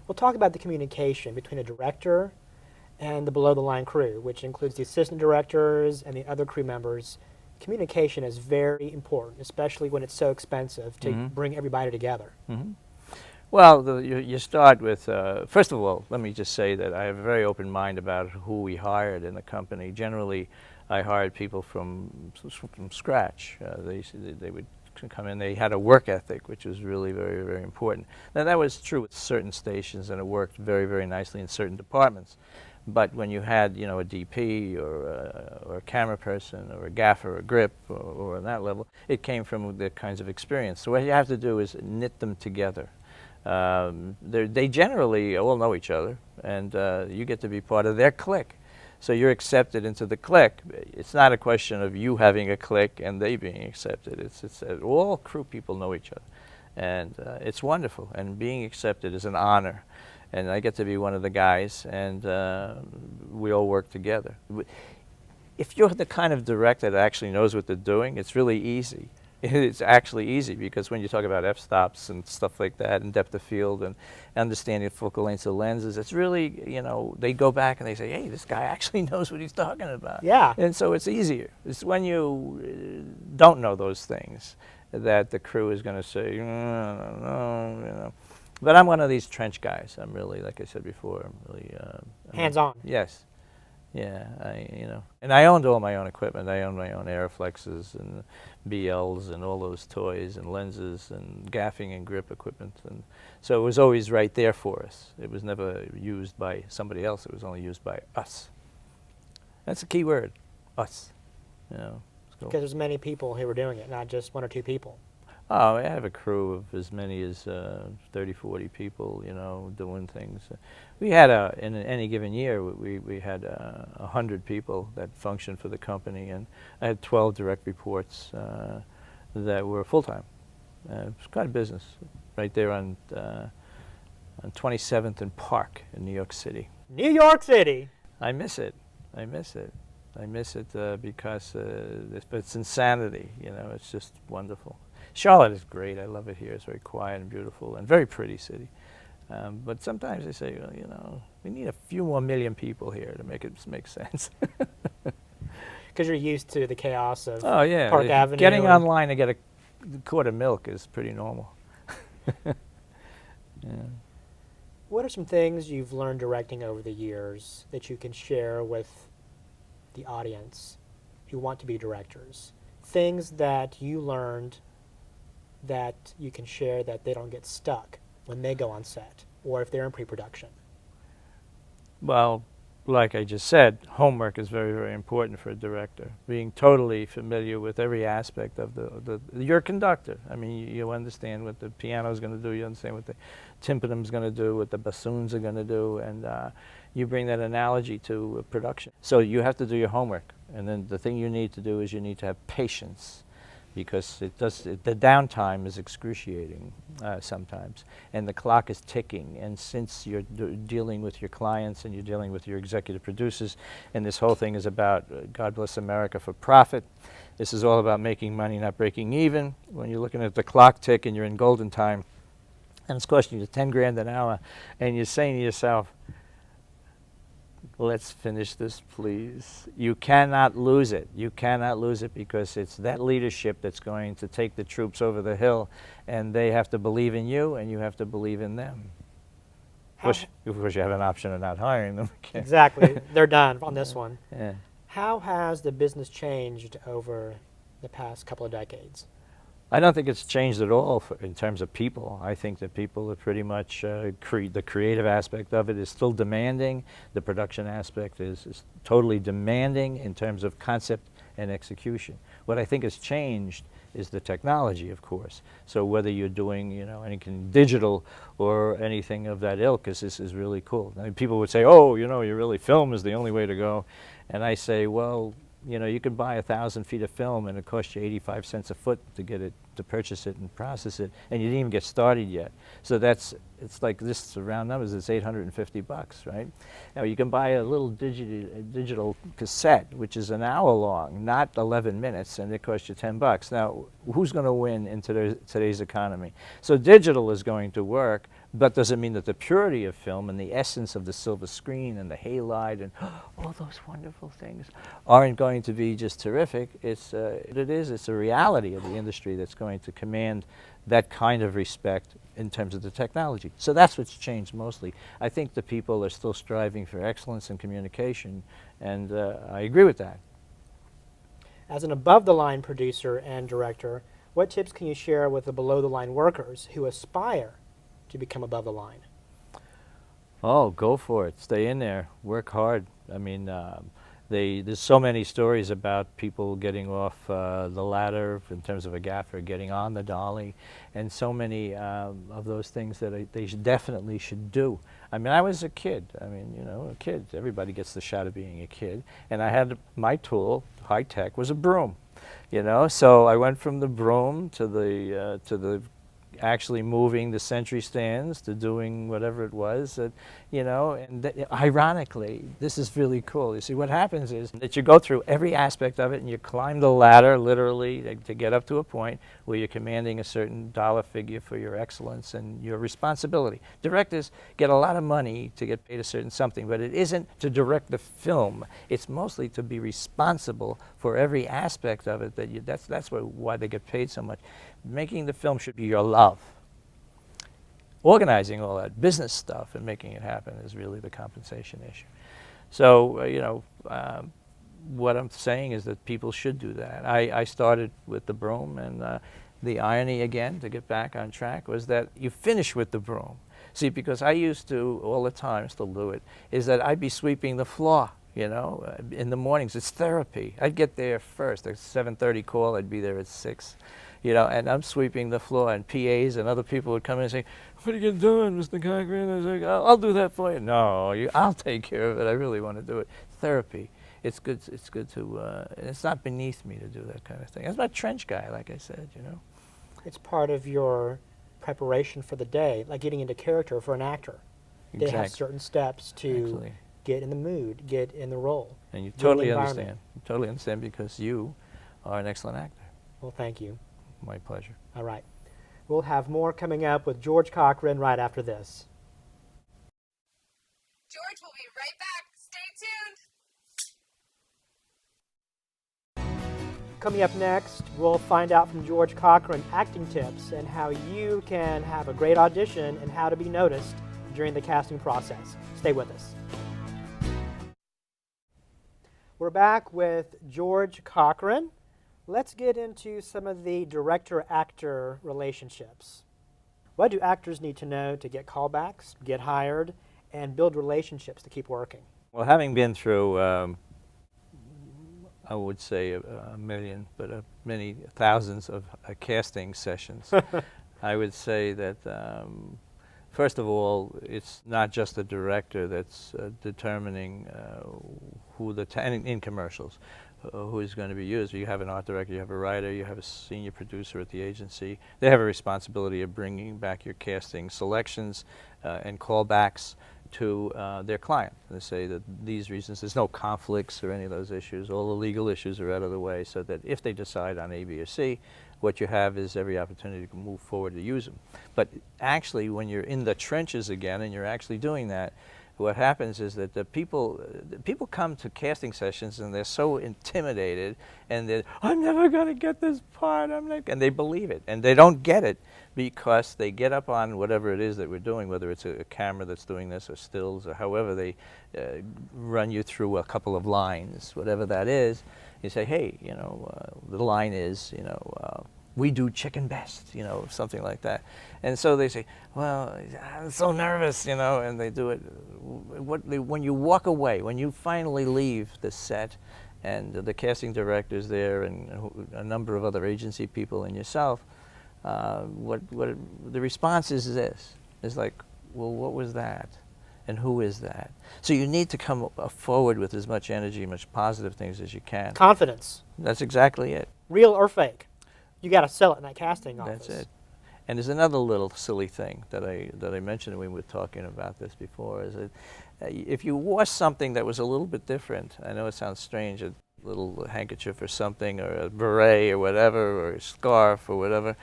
We'll talk about the communication between a director and the below-the-line crew, which includes the assistant directors and the other crew members. Communication is very important, especially when it's so expensive to bring everybody together. Well, you start with, first of all, let me just say that I have a very open mind about who we hired in the company. Generally, I hired people from scratch. They would come in, they had a work ethic, which was really very, very important. Now, that was true with certain stations, and it worked very, very nicely in certain departments. But when you had, you know, a DP or a camera person or a gaffer or a grip or on that level, it came from the kinds of experience. So what you have to do is knit them together. They generally all know each other, and you get to be part of their clique. So you're accepted into the clique. It's not a question of you having a clique and they being accepted. It's all crew people know each other, and it's wonderful. And being accepted is an honor. And I get to be one of the guys, and we all work together. If you're the kind of director that actually knows what they're doing, it's really easy. It's actually easy, because when you talk about f-stops and stuff like that, and depth of field and understanding focal lengths of lenses, it's really, you know, they go back and they say, hey, this guy actually knows what he's talking about. Yeah. And so it's easier. It's when you don't know those things that the crew is going to say, no, you know. But I'm one of these trench guys. I'm really, like I said before, I'm really hands-on. Yes. Yeah, and I owned all my own equipment. I owned my own Aeroflexes and BLs and all those toys and lenses and gaffing and grip equipment. And so it was always right there for us. It was never used by somebody else. It was only used by us. That's a key word, us. You know, because there's many people who were doing it, not just one or two people. Oh, I have a crew of as many as 30, 40 people, you know, doing things. We had, in any given year, we had 100 people that functioned for the company, and I had 12 direct reports that were full-time. It was quite a business, right there on 27th and Park in New York City. New York City! I miss it. I miss it. I miss it because it's insanity, you know, it's just wonderful. Charlotte is great. I love it here. It's very quiet and beautiful and very pretty city. But sometimes they say, well, you know, we need a few more million people here to make it make sense. Because you're used to the chaos of Park Avenue. Getting online to get a quart of milk is pretty normal. Yeah. What are some things you've learned directing over the years that you can share with the audience who want to be directors? Things that you learned that you can share that they don't get stuck when they go on set or if they're in pre-production? Well, like I just said, homework is very, very important for a director. Being totally familiar with every aspect of your conductor. I mean, you understand what the piano is going to do, you understand what the tympanum is going to do, what the bassoons are going to do, and you bring that analogy to production. So you have to do your homework, and then the thing you need to do is you need to have patience, because the downtime is excruciating sometimes, and the clock is ticking. And since you're dealing with your clients and you're dealing with your executive producers, and this whole thing is about God bless America for profit, this is all about making money, not breaking even. When you're looking at the clock tick and you're in golden time, and it's costing you 10 grand an hour, and you're saying to yourself, let's finish this, please. You cannot lose it. You cannot lose it, because it's that leadership that's going to take the troops over the hill, and they have to believe in you, and you have to believe in them. Of course, you have an option of not hiring them. Exactly. They're done on this one. Yeah. How has the business changed over the past couple of decades? I don't think it's changed at all in terms of people. I think that people are pretty much, the creative aspect of it is still demanding. The production aspect is totally demanding in terms of concept and execution. What I think has changed is the technology, of course. So whether you're doing, you know, anything digital or anything of that ilk, this is really cool. I mean, people would say, oh, you know, film is the only way to go. And I say, well, you know, you could buy 1,000 feet of film and it costs you 85 cents a foot to get it, to purchase it and process it, and you didn't even get started yet. So it's like this, round numbers, it's $850, right? Now you can buy a little digital cassette, which is an hour long, not 11 minutes, and it costs you $10. Now, who's going to win in today's economy? So digital is going to work, But does it mean that the purity of film and the essence of the silver screen and the halide and all those wonderful things aren't going to be just terrific? It's a reality of the industry that's going to command that kind of respect in terms of the technology. So that's what's changed mostly. I think the people are still striving for excellence in communication, and I agree with that. As an above-the-line producer and director, what tips can you share with the below-the-line workers who aspire to become above the line? Oh, go for it. Stay in there. Work hard. I mean, there's so many stories about people getting off the ladder in terms of a gaffer, getting on the dolly, and so many of those things that they definitely should do. I mean, I was a kid. I mean, you know, a kid. Everybody gets the shot of being a kid. And I had my tool, high tech, was a broom. You know, so I went from the broom to the actually moving the sentry stands to doing whatever it was that, you know, and ironically, this is really cool. You see, what happens is that you go through every aspect of it and you climb the ladder literally to get up to a point where you're commanding a certain dollar figure for your excellence and your responsibility. Directors get a lot of money to get paid a certain something, but it isn't to direct the film. It's mostly to be responsible for every aspect of it. That's why they get paid so much. Making the film should be your love. Organizing all that business stuff and making it happen is really the compensation issue. So, you know, what I'm saying is that people should do that. I started with the broom, and the irony, again, to get back on track, was that you finish with the broom. See, because I used to, all the time, still do it, is that I'd be sweeping the floor, you know, in the mornings. It's therapy. I'd get there first. At 7:30 call, I'd be there at 6. You know, and I'm sweeping the floor, and PAs and other people would come in and say, "What are you doing, Mr. Cochran?" I was like, "I'll do that for you." "No, I'll take care of it. I really want to do it." Therapy. It's good. It's good to. It's not beneath me to do that kind of thing. I'm a trench guy, like I said. You know. It's part of your preparation for the day, like getting into character for an actor. They have certain steps to get in the mood, get in the role. And you totally understand. You totally understand because you are an excellent actor. Well, thank you. My pleasure. All right. We'll have more coming up with George Cochran right after this. George will be right back. Stay tuned. Coming up next, we'll find out from George Cochran acting tips and how you can have a great audition and how to be noticed during the casting process. Stay with us. We're back with George Cochran. Let's get into some of the director-actor relationships. What do actors need to know to get callbacks, get hired, and build relationships to keep working? Well, having been through, I would say a million, but many thousands of casting sessions, I would say that, first of all, it's not just the director that's determining who in commercials, who is going to be used. You have an art director, you have a writer, you have a senior producer at the agency. They have a responsibility of bringing back your casting selections and callbacks to their client. They say that these reasons, there's no conflicts or any of those issues. All the legal issues are out of the way, so that if they decide on A, B, or C, what you have is every opportunity to move forward to use them. But actually, when you're in the trenches again and you're actually doing that, what happens is that the people come to casting sessions and they're so intimidated and they're, "I'm never going to get this part," and they believe it. And they don't get it because they get up on whatever it is that we're doing, whether it's a camera that's doing this or stills or however they run you through a couple of lines, whatever that is. You say, "Hey, you know, the line is, you know, we do chicken best," you know, something like that. And so they say, "Well, I'm so nervous," you know, and they do it. When you walk away, when you finally leave the set, and the casting director's there, and a number of other agency people and yourself, the response is this. It's like, "Well, what was that? And who is that?" So you need to come forward with as much energy, much positive things as you can. Confidence. That's exactly it. Real or fake. You got to sell it in that casting office. That's it. And there's another little silly thing that I mentioned when we were talking about this before, is that if you wore something that was a little bit different, I know it sounds strange, a little handkerchief or something, or a beret or whatever, or a scarf or whatever,